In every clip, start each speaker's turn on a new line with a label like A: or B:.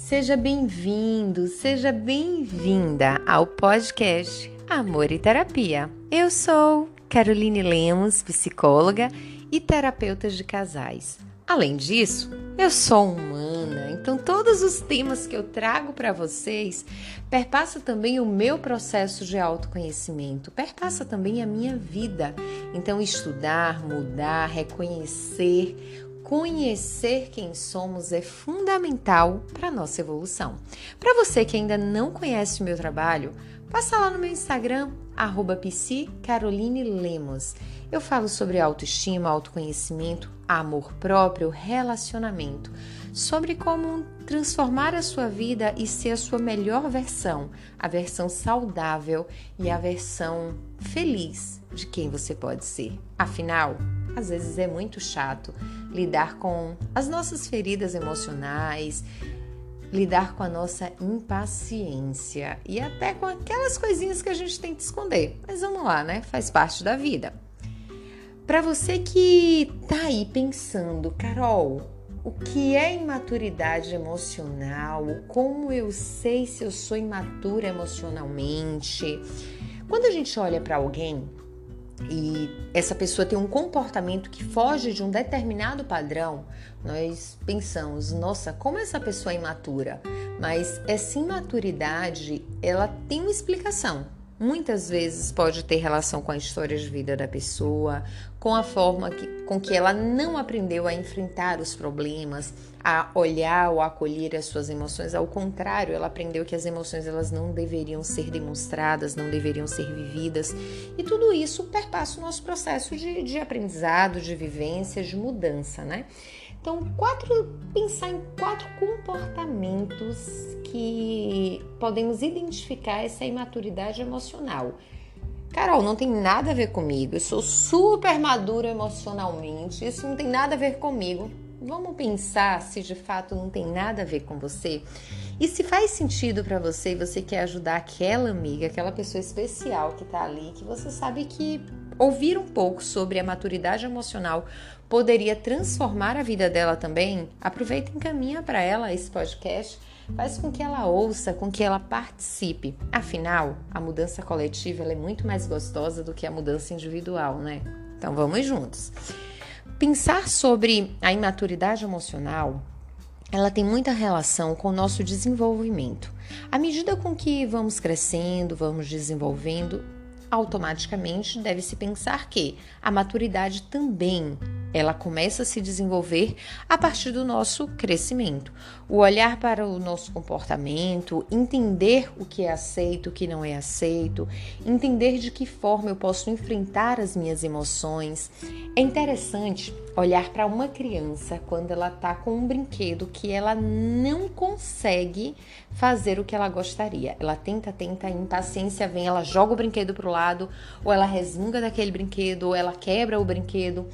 A: Seja bem-vindo, seja bem-vinda ao podcast Amor e Terapia. Eu sou Caroline Lemos, psicóloga e terapeuta de casais. Além disso, eu sou humana, então todos os temas que eu trago para vocês perpassa também o meu processo de autoconhecimento, perpassa também a minha vida. Então estudar, mudar, reconhecer, conhecer quem somos é fundamental para a nossa evolução. Para você que ainda não conhece o meu trabalho, passa lá no meu Instagram, @psicarolinelemos. Eu falo sobre autoestima, autoconhecimento, amor próprio, relacionamento, sobre como transformar a sua vida e ser a sua melhor versão, a versão saudável e a versão feliz de quem você pode ser. Afinal, às vezes é muito chato lidar com as nossas feridas emocionais, lidar com a nossa impaciência e até com aquelas coisinhas que a gente tem que esconder. Mas vamos lá, né? Faz parte da vida. Para você que tá aí pensando, Carol, o que é imaturidade emocional? Como eu sei se eu sou imatura emocionalmente? Quando a gente olha para alguém e essa pessoa tem um comportamento que foge de um determinado padrão, nós pensamos, nossa, como essa pessoa é imatura? Mas essa imaturidade, ela tem uma explicação. Muitas vezes pode ter relação com a história de vida da pessoa, com a forma com que ela não aprendeu a enfrentar os problemas, a olhar ou acolher as suas emoções. Ao contrário, ela aprendeu que as emoções elas não deveriam ser demonstradas, não deveriam ser vividas. E tudo isso perpassa o nosso processo de aprendizado, de vivência, de mudança, né? Então, pensar em 4 comportamentos que podemos identificar essa imaturidade emocional. Carol, não tem nada a ver comigo, eu sou super madura emocionalmente, isso não tem nada a ver comigo. Vamos pensar se de fato não tem nada a ver com você? E se faz sentido para você, você quer ajudar aquela amiga, aquela pessoa especial que está ali, que você sabe que ouvir um pouco sobre a maturidade emocional poderia transformar a vida dela também, aproveita e encaminha para ela esse podcast, faz com que ela ouça, com que ela participe. Afinal, a mudança coletiva ela é muito mais gostosa do que a mudança individual, né? Então vamos juntos. Pensar sobre a imaturidade emocional, ela tem muita relação com o nosso desenvolvimento. À medida com que vamos crescendo, vamos desenvolvendo, automaticamente deve-se pensar que a maturidade também ela começa a se desenvolver a partir do nosso crescimento. O olhar para o nosso comportamento, entender o que é aceito, o que não é aceito, entender de que forma eu posso enfrentar as minhas emoções. É interessante olhar para uma criança quando ela está com um brinquedo que ela não consegue fazer o que ela gostaria. Ela tenta, a impaciência vem, ela joga o brinquedo para o lado, ou ela resmunga daquele brinquedo, ou ela quebra o brinquedo.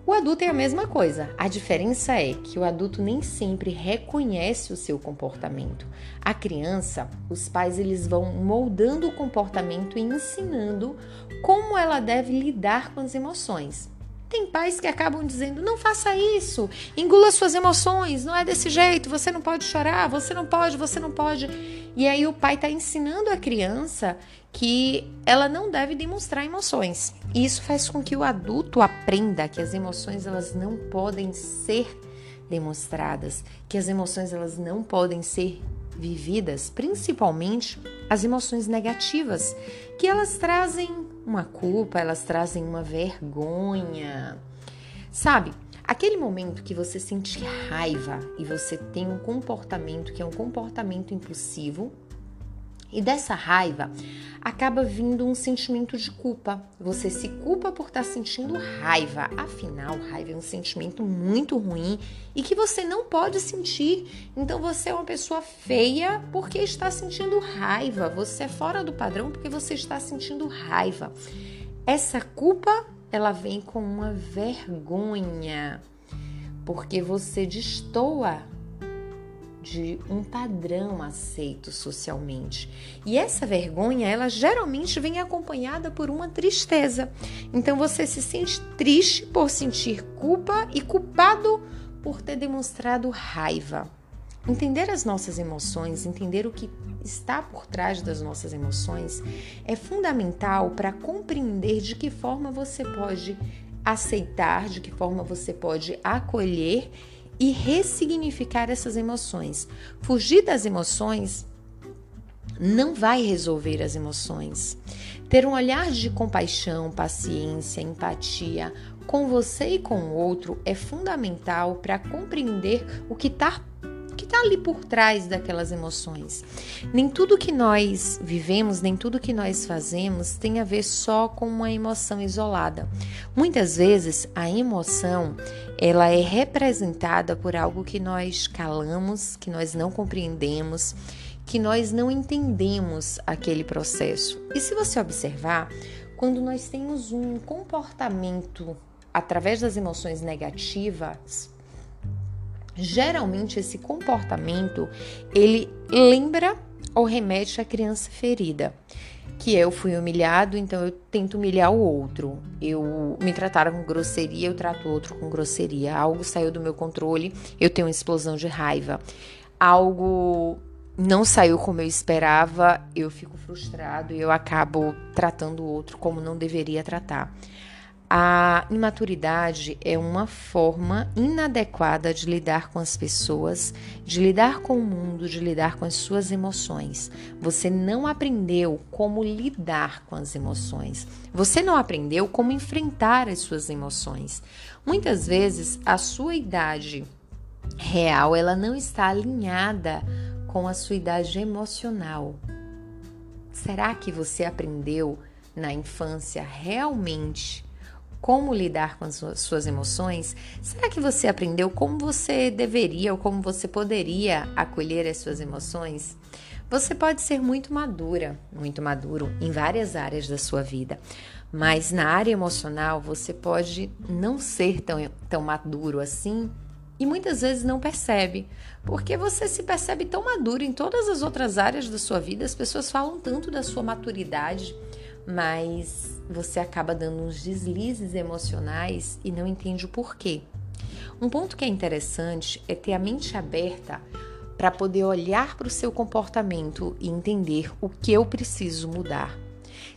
A: O adulto é a mesma coisa. A diferença é que o adulto nem sempre reconhece o seu comportamento. A criança, os pais eles vão moldando o comportamento e ensinando como ela deve lidar com as emoções. Tem pais que acabam dizendo, não faça isso, engula suas emoções, não é desse jeito, você não pode chorar, você não pode. E aí o pai está ensinando a criança que ela não deve demonstrar emoções. E isso faz com que o adulto aprenda que as emoções elas não podem ser demonstradas, que as emoções elas não podem ser vividas, principalmente as emoções negativas, que elas trazem uma culpa, elas trazem uma vergonha. Sabe, aquele momento que você sente raiva e você tem um comportamento que é um comportamento impulsivo, e dessa raiva acaba vindo um sentimento de culpa. Você se culpa por estar sentindo raiva. Afinal, raiva é um sentimento muito ruim e que você não pode sentir. Então você é uma pessoa feia porque está sentindo raiva. Você é fora do padrão porque você está sentindo raiva. Essa culpa, ela vem com uma vergonha, porque você destoa de um padrão aceito socialmente. E essa vergonha, ela geralmente vem acompanhada por uma tristeza. Então você se sente triste por sentir culpa e culpado por ter demonstrado raiva. Entender as nossas emoções, entender o que está por trás das nossas emoções é fundamental para compreender de que forma você pode aceitar, de que forma você pode acolher e ressignificar essas emoções. Fugir das emoções não vai resolver as emoções. Ter um olhar de compaixão, paciência, empatia com você e com o outro é fundamental para compreender o que está ali por trás daquelas emoções. Nem tudo que nós vivemos, nem tudo que nós fazemos tem a ver só com uma emoção isolada. Muitas vezes a emoção ela é representada por algo que nós calamos, que nós não compreendemos, que nós não entendemos aquele processo. E se você observar, quando nós temos um comportamento através das emoções negativas, geralmente esse comportamento ele lembra ou remete à criança ferida, que eu fui humilhado, então eu tento humilhar o outro. Eu me trataram com grosseria, eu trato o outro com grosseria. Algo saiu do meu controle, eu tenho uma explosão de raiva. Algo não saiu como eu esperava, eu fico frustrado e eu acabo tratando o outro como não deveria tratar. A imaturidade é uma forma inadequada de lidar com as pessoas, de lidar com o mundo, de lidar com as suas emoções. Você não aprendeu como lidar com as emoções. Você não aprendeu como enfrentar as suas emoções. Muitas vezes, a sua idade real, ela não está alinhada com a sua idade emocional. Será que você aprendeu na infância realmente como lidar com as suas emoções? Será que você aprendeu como você deveria ou como você poderia acolher as suas emoções? Você pode ser muito maduro em várias áreas da sua vida, mas na área emocional você pode não ser tão maduro assim e muitas vezes não percebe, porque você se percebe tão maduro em todas as outras áreas da sua vida. As pessoas falam tanto da sua maturidade, mas você acaba dando uns deslizes emocionais e não entende o porquê. Um ponto que é interessante é ter a mente aberta para poder olhar para o seu comportamento e entender o que eu preciso mudar.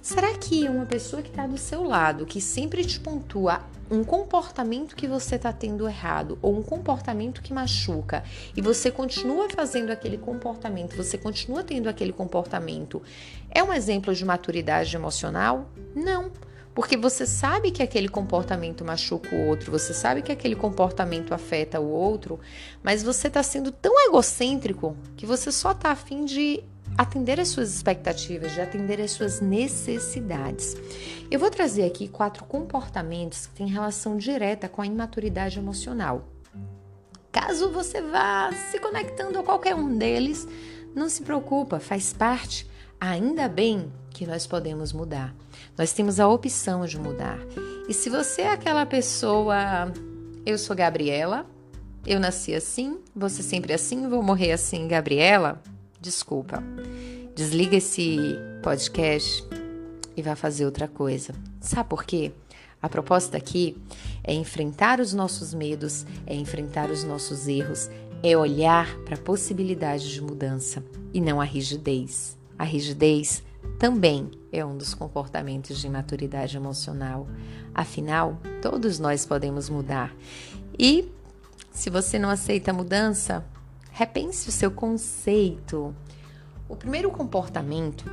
A: Será que uma pessoa que está do seu lado, que sempre te pontua um comportamento que você está tendo errado ou um comportamento que machuca e você continua fazendo aquele comportamento, você continua tendo aquele comportamento, é um exemplo de maturidade emocional? Não, porque você sabe que aquele comportamento machuca o outro, você sabe que aquele comportamento afeta o outro, mas você está sendo tão egocêntrico que você só está a fim de atender as suas expectativas, de atender as suas necessidades. Eu vou trazer aqui 4 comportamentos que têm relação direta com a imaturidade emocional. Caso você vá se conectando a qualquer um deles, não se preocupa, faz parte. Ainda bem que nós podemos mudar. Nós temos a opção de mudar. E se você é aquela pessoa, eu sou Gabriela, eu nasci assim, vou ser sempre assim, vou morrer assim, Gabriela, desculpa, desliga esse podcast e vai fazer outra coisa. Sabe por quê? A proposta aqui é enfrentar os nossos medos, é enfrentar os nossos erros, é olhar para a possibilidade de mudança e não a rigidez. A rigidez também é um dos comportamentos de imaturidade emocional. Afinal, todos nós podemos mudar. E se você não aceita a mudança, repense o seu conceito. O primeiro comportamento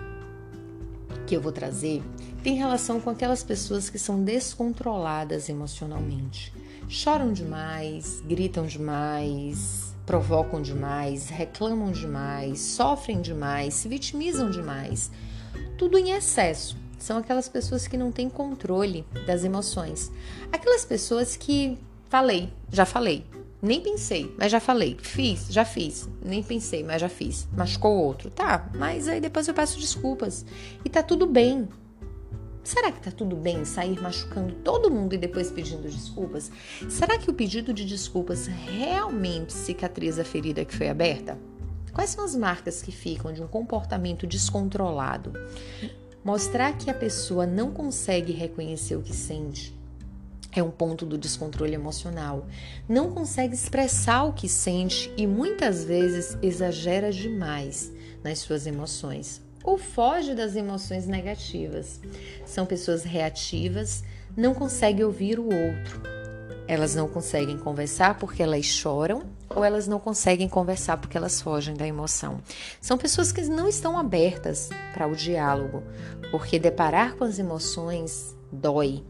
A: que eu vou trazer tem relação com aquelas pessoas que são descontroladas emocionalmente. Choram demais, gritam demais, provocam demais, reclamam demais, sofrem demais, se vitimizam demais. Tudo em excesso. São aquelas pessoas que não têm controle das emoções. Aquelas pessoas que já falei. Nem pensei, mas já falei. Já fiz. Nem pensei, mas já fiz. Machucou o outro. Tá, mas aí depois eu peço desculpas. E tá tudo bem. Será que tá tudo bem sair machucando todo mundo e depois pedindo desculpas? Será que o pedido de desculpas realmente cicatriza a ferida que foi aberta? Quais são as marcas que ficam de um comportamento descontrolado? Mostrar que a pessoa não consegue reconhecer o que sente, É um ponto do descontrole emocional. Não consegue expressar o que sente e muitas vezes exagera demais nas suas emoções ou foge das emoções negativas. São pessoas reativas, não conseguem ouvir o outro. Elas não conseguem conversar porque elas choram ou elas não conseguem conversar porque elas fogem da emoção. São pessoas que não estão abertas para o diálogo, porque deparar com as emoções dói.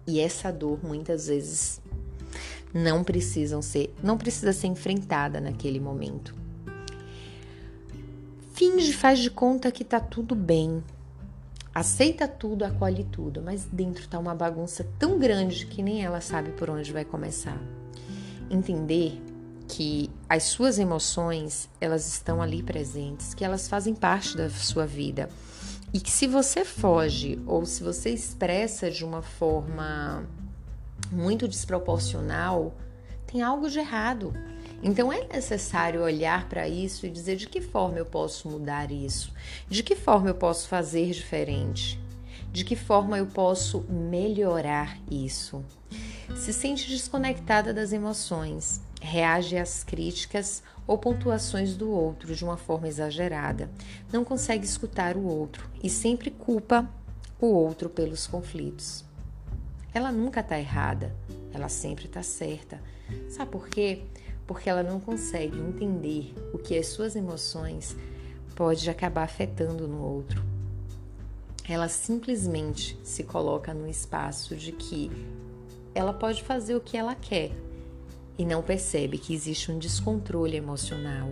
A: E essa dor, muitas vezes, não precisa ser enfrentada naquele momento. Finge, faz de conta que tá tudo bem. Aceita tudo, acolhe tudo, mas dentro tá uma bagunça tão grande que nem ela sabe por onde vai começar. Entender que as suas emoções, elas estão ali presentes, que elas fazem parte da sua vida. E que se você foge ou se você expressa de uma forma muito desproporcional, tem algo de errado. Então é necessário olhar para isso e dizer de que forma eu posso mudar isso, de que forma eu posso fazer diferente, de que forma eu posso melhorar isso. Se sente desconectada das emoções, reage às críticas ou pontuações do outro de uma forma exagerada, não consegue escutar o outro e sempre culpa o outro pelos conflitos. Ela nunca está errada, ela sempre está certa. Sabe por quê? Porque ela não consegue entender o que as suas emoções pode acabar afetando no outro. Ela simplesmente se coloca no espaço de que ela pode fazer o que ela quer e não percebe que existe um descontrole emocional.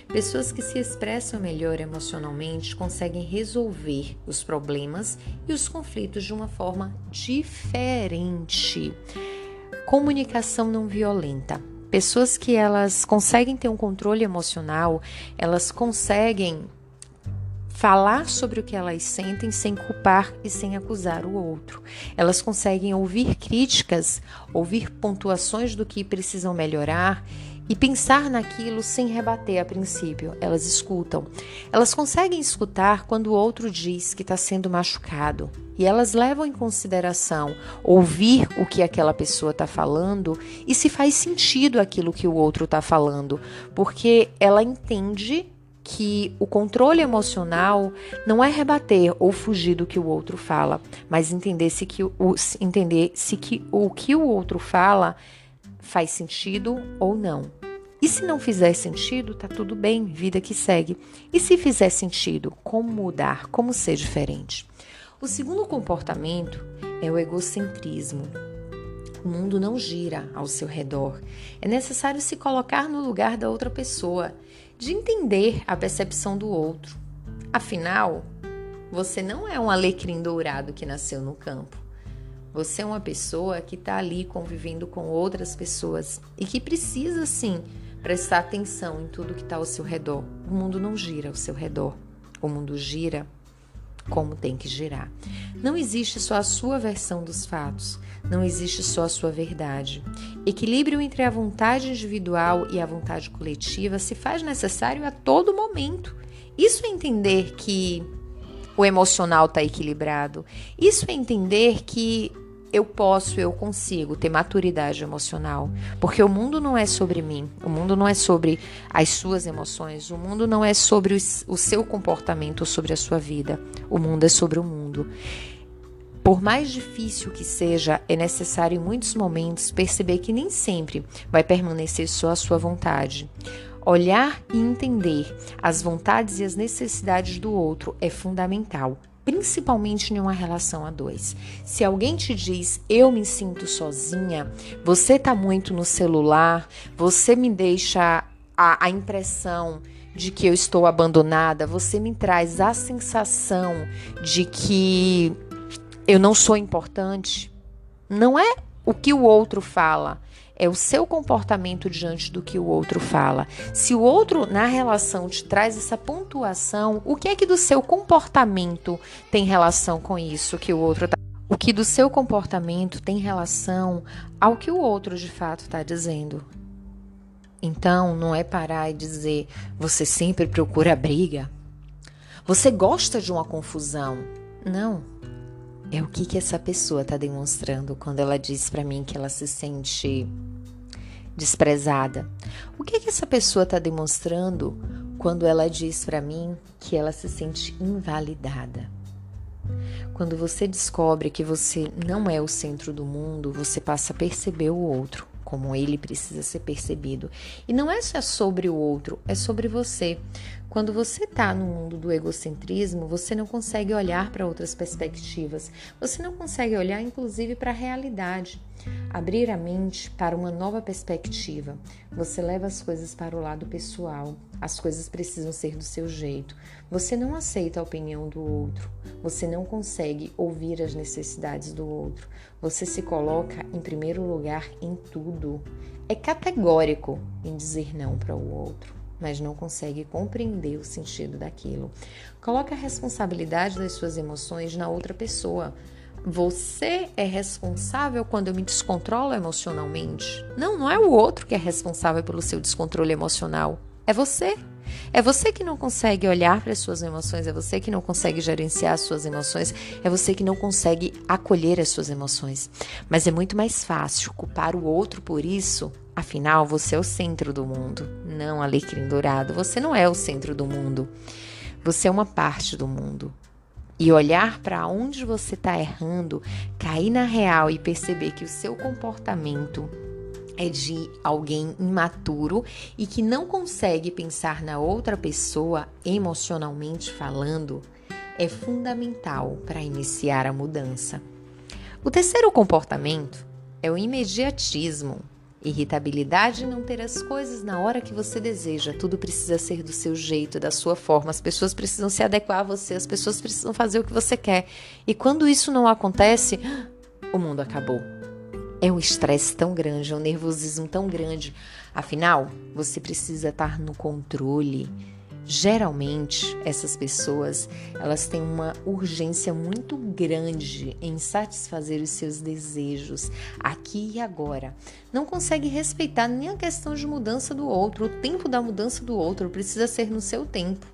A: Pessoas que se expressam melhor emocionalmente conseguem resolver os problemas e os conflitos de uma forma diferente. Comunicação não violenta. Pessoas que elas conseguem ter um controle emocional, elas conseguem falar sobre o que elas sentem sem culpar e sem acusar o outro. Elas conseguem ouvir críticas, ouvir pontuações do que precisam melhorar e pensar naquilo sem rebater a princípio. Elas escutam. Elas conseguem escutar quando o outro diz que está sendo machucado. E elas levam em consideração ouvir o que aquela pessoa está falando e se faz sentido aquilo que o outro está falando. Porque ela entende que o controle emocional não é rebater ou fugir do que o outro fala, mas entender se o que o outro fala faz sentido ou não. E se não fizer sentido, tá tudo bem, vida que segue. E se fizer sentido, como mudar, como ser diferente? O segundo comportamento é o egocentrismo. O mundo não gira ao seu redor. É necessário se colocar no lugar da outra pessoa, de entender a percepção do outro. Afinal, você não é um alecrim dourado que nasceu no campo. Você é uma pessoa que está ali convivendo com outras pessoas e que precisa, sim, prestar atenção em tudo que está ao seu redor. O mundo não gira ao seu redor. O mundo gira como tem que girar. Não existe só a sua versão dos fatos, não existe só a sua verdade. Equilíbrio entre a vontade individual e a vontade coletiva se faz necessário a todo momento. Isso é entender que o emocional está equilibrado. Isso é entender que eu consigo ter maturidade emocional, porque o mundo não é sobre mim, o mundo não é sobre as suas emoções, o mundo não é sobre o seu comportamento ou sobre a sua vida, o mundo é sobre o mundo. Por mais difícil que seja, é necessário em muitos momentos perceber que nem sempre vai permanecer só a sua vontade. Olhar e entender as vontades e as necessidades do outro é fundamental, principalmente em uma relação a dois. Se alguém te diz, eu me sinto sozinha, você tá muito no celular, você me deixa a impressão de que eu estou abandonada, você me traz a sensação de que eu não sou importante, não é o que o outro fala, é o seu comportamento diante do que o outro fala. Se o outro na relação te traz essa pontuação, o que é que do seu comportamento tem relação com isso que o outro tá? O que do seu comportamento tem relação ao que o outro de fato está dizendo? Então, não é parar e dizer, você sempre procura briga. Você gosta de uma confusão. Não. é o que essa pessoa está demonstrando quando ela diz para mim que ela se sente desprezada. O que essa pessoa está demonstrando quando ela diz para mim que ela se sente invalidada? Quando você descobre que você não é o centro do mundo, você passa a perceber o outro como ele precisa ser percebido. E não é só sobre o outro, é sobre você. Quando você está no mundo do egocentrismo, você não consegue olhar para outras perspectivas. Você não consegue olhar, inclusive, para a realidade. Abrir a mente para uma nova perspectiva. Você leva as coisas para o lado pessoal. As coisas precisam ser do seu jeito. Você não aceita a opinião do outro. Você não consegue ouvir as necessidades do outro. Você se coloca em primeiro lugar em tudo. É categórico em dizer não para o outro, mas não consegue compreender o sentido daquilo. Coloca a responsabilidade das suas emoções na outra pessoa. Você é responsável quando eu me descontrolo emocionalmente? Não é o outro que é responsável pelo seu descontrole emocional. É você. É você que não consegue olhar para as suas emoções, é você que não consegue gerenciar as suas emoções, é você que não consegue acolher as suas emoções. Mas é muito mais fácil culpar o outro por isso. Afinal, você é o centro do mundo, não alecrim dourado. Você não é o centro do mundo. Você é uma parte do mundo. E olhar para onde você está errando, cair na real e perceber que o seu comportamento é de alguém imaturo e que não consegue pensar na outra pessoa emocionalmente falando, é fundamental para iniciar a mudança. O terceiro comportamento é o imediatismo. Irritabilidade, não ter as coisas na hora que você deseja. Tudo precisa ser do seu jeito, da sua forma. As pessoas precisam se adequar a você, as pessoas precisam fazer o que você quer. E quando isso não acontece, o mundo acabou. É um estresse tão grande, é um nervosismo tão grande. Afinal, você precisa estar no controle. Geralmente, essas pessoas, elas têm uma urgência muito grande em satisfazer os seus desejos aqui e agora. Não consegue respeitar nem a questão de mudança do outro. O tempo da mudança do outro precisa ser no seu tempo.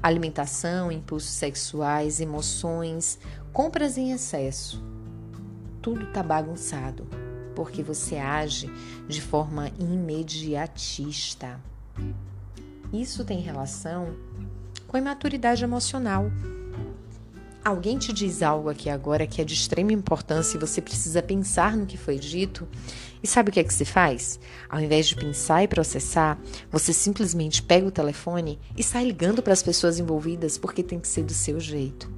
A: Alimentação, impulsos sexuais, emoções, compras em excesso. Tudo está bagunçado, porque você age de forma imediatista. Isso tem relação com a imaturidade emocional. Alguém te diz algo aqui agora que é de extrema importância e você precisa pensar no que foi dito. E sabe o que é que se faz? Ao invés de pensar e processar, você simplesmente pega o telefone e sai ligando para as pessoas envolvidas porque tem que ser do seu jeito.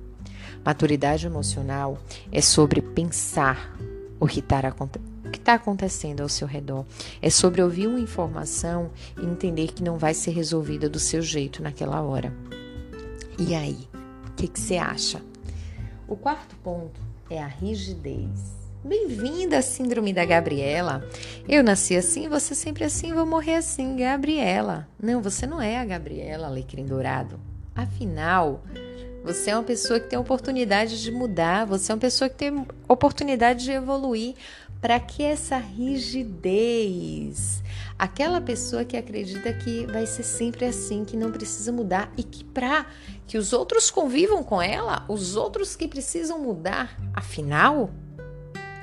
A: Maturidade emocional é sobre pensar o que está acontecendo ao seu redor. É sobre ouvir uma informação e entender que não vai ser resolvida do seu jeito naquela hora. E aí, o que você acha? O quarto ponto é a rigidez. Bem-vinda à síndrome da Gabriela. Eu nasci assim, você sempre assim, vou morrer assim, Gabriela. Não, você não é a Gabriela, alecrim dourado. Afinal, você é uma pessoa que tem oportunidade de mudar, você é uma pessoa que tem oportunidade de evoluir. Para que essa rigidez? Aquela pessoa que acredita que vai ser sempre assim, que não precisa mudar e que para que os outros convivam com ela, os outros que precisam mudar, afinal,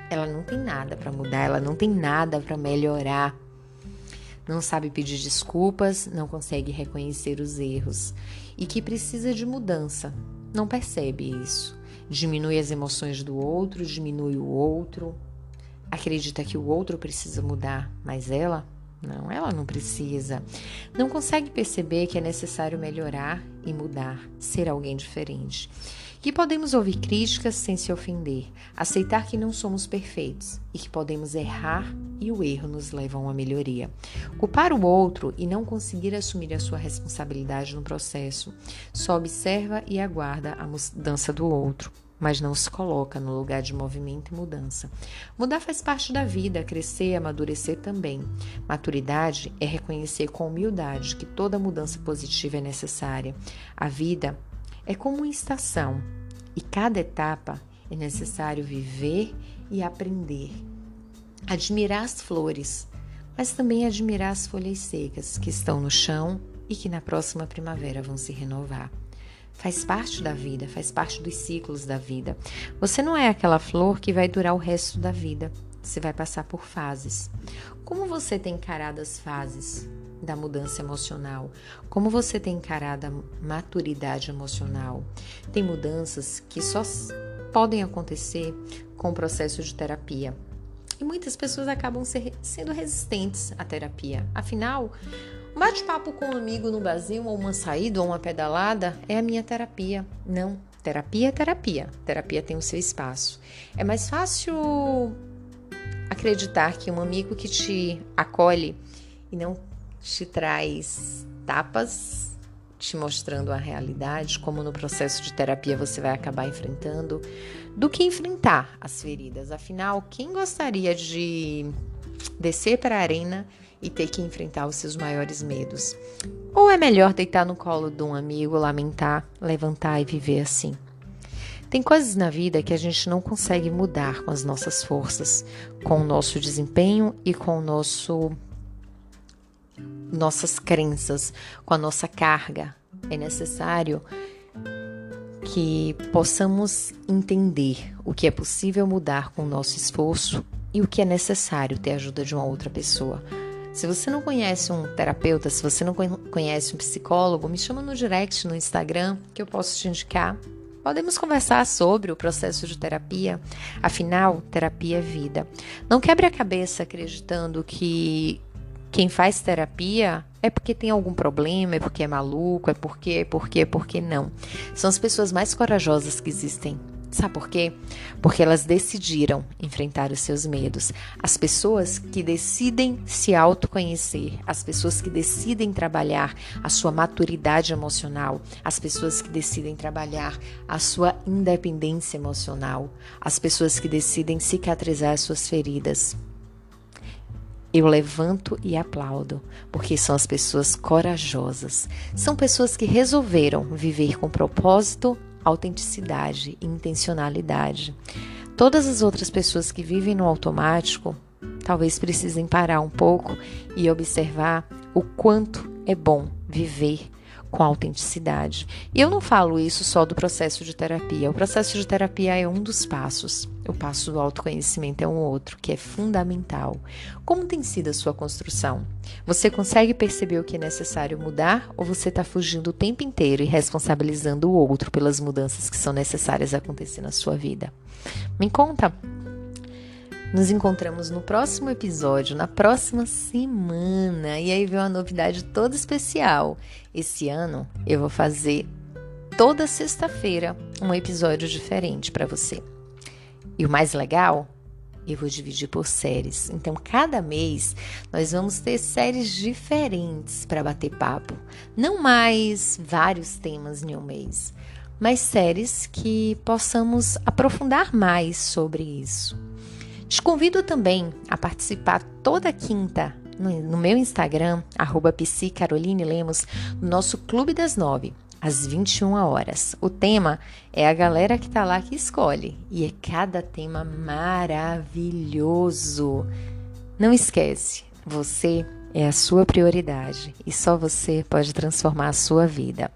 A: ela não tem nada para mudar, ela não tem nada para melhorar. Não sabe pedir desculpas, não consegue reconhecer os erros e que precisa de mudança. Não percebe isso. Diminui as emoções do outro, diminui o outro. Acredita que o outro precisa mudar, mas ela não precisa. Não consegue perceber que é necessário melhorar e mudar, ser alguém diferente. Que podemos ouvir críticas sem se ofender, aceitar que não somos perfeitos e que podemos errar e o erro nos leva a uma melhoria. Culpar o outro e não conseguir assumir a sua responsabilidade no processo, só observa e aguarda a mudança do outro, mas não se coloca no lugar de movimento e mudança. Mudar faz parte da vida, crescer e amadurecer também. Maturidade é reconhecer com humildade que toda mudança positiva é necessária. A vida é como uma estação e cada etapa é necessário viver e aprender. Admirar as flores, mas também admirar as folhas secas que estão no chão e que na próxima primavera vão se renovar. Faz parte da vida, faz parte dos ciclos da vida. Você não é aquela flor que vai durar o resto da vida. Você vai passar por fases. Como você tem encarado as fases da mudança emocional? Como você tem encarado a maturidade emocional? Tem mudanças que só podem acontecer com o processo de terapia. E muitas pessoas acabam sendo resistentes à terapia. Afinal, um bate-papo com um amigo no barzinho, ou uma saída, ou uma pedalada, é a minha terapia. Não, terapia é terapia. Terapia tem o seu espaço. É mais fácil acreditar que um amigo que te acolhe e não te traz tapas, te mostrando a realidade, como no processo de terapia você vai acabar enfrentando, do que enfrentar as feridas. Afinal, quem gostaria de descer para a arena e ter que enfrentar os seus maiores medos? Ou é melhor deitar no colo de um amigo, lamentar, levantar e viver assim? Tem coisas na vida que a gente não consegue mudar com as nossas forças, com o nosso desempenho e com nossas crenças, com a nossa carga. É necessário que possamos entender o que é possível mudar com o nosso esforço e o que é necessário ter a ajuda de uma outra pessoa. Se você não conhece um terapeuta, se você não conhece um psicólogo, me chama no direct no Instagram que eu posso te indicar. Podemos conversar sobre o processo de terapia. Afinal, terapia é vida. Não quebre a cabeça acreditando que quem faz terapia é porque tem algum problema, é porque é maluco, é porque não. São as pessoas mais corajosas que existem. Sabe por quê? Porque elas decidiram enfrentar os seus medos. As pessoas que decidem se autoconhecer, as pessoas que decidem trabalhar a sua maturidade emocional, as pessoas que decidem trabalhar a sua independência emocional, as pessoas que decidem cicatrizar as suas feridas. Eu levanto e aplaudo, porque são as pessoas corajosas. São pessoas que resolveram viver com propósito, autenticidade e intencionalidade. Todas as outras pessoas que vivem no automático, talvez precisem parar um pouco e observar o quanto é bom viver com autenticidade. E eu não falo isso só do processo de terapia. O processo de terapia é um dos passos. O passo do autoconhecimento é um outro, que é fundamental. Como tem sido a sua construção? Você consegue perceber o que é necessário mudar ou você está fugindo o tempo inteiro e responsabilizando o outro pelas mudanças que são necessárias acontecer na sua vida? Me conta! Nos encontramos no próximo episódio, na próxima semana. E aí vem uma novidade toda especial. Esse ano eu vou fazer toda sexta-feira um episódio diferente para você. E o mais legal, eu vou dividir por séries. Então, cada mês nós vamos ter séries diferentes para bater papo. Não mais vários temas em um mês, mas séries que possamos aprofundar mais sobre isso. Te convido também a participar toda quinta no meu Instagram, @psicarolinelemos, no nosso Clube das 9, às 21 horas. O tema é a galera que tá lá que escolhe e é cada tema maravilhoso. Não esquece, você é a sua prioridade e só você pode transformar a sua vida.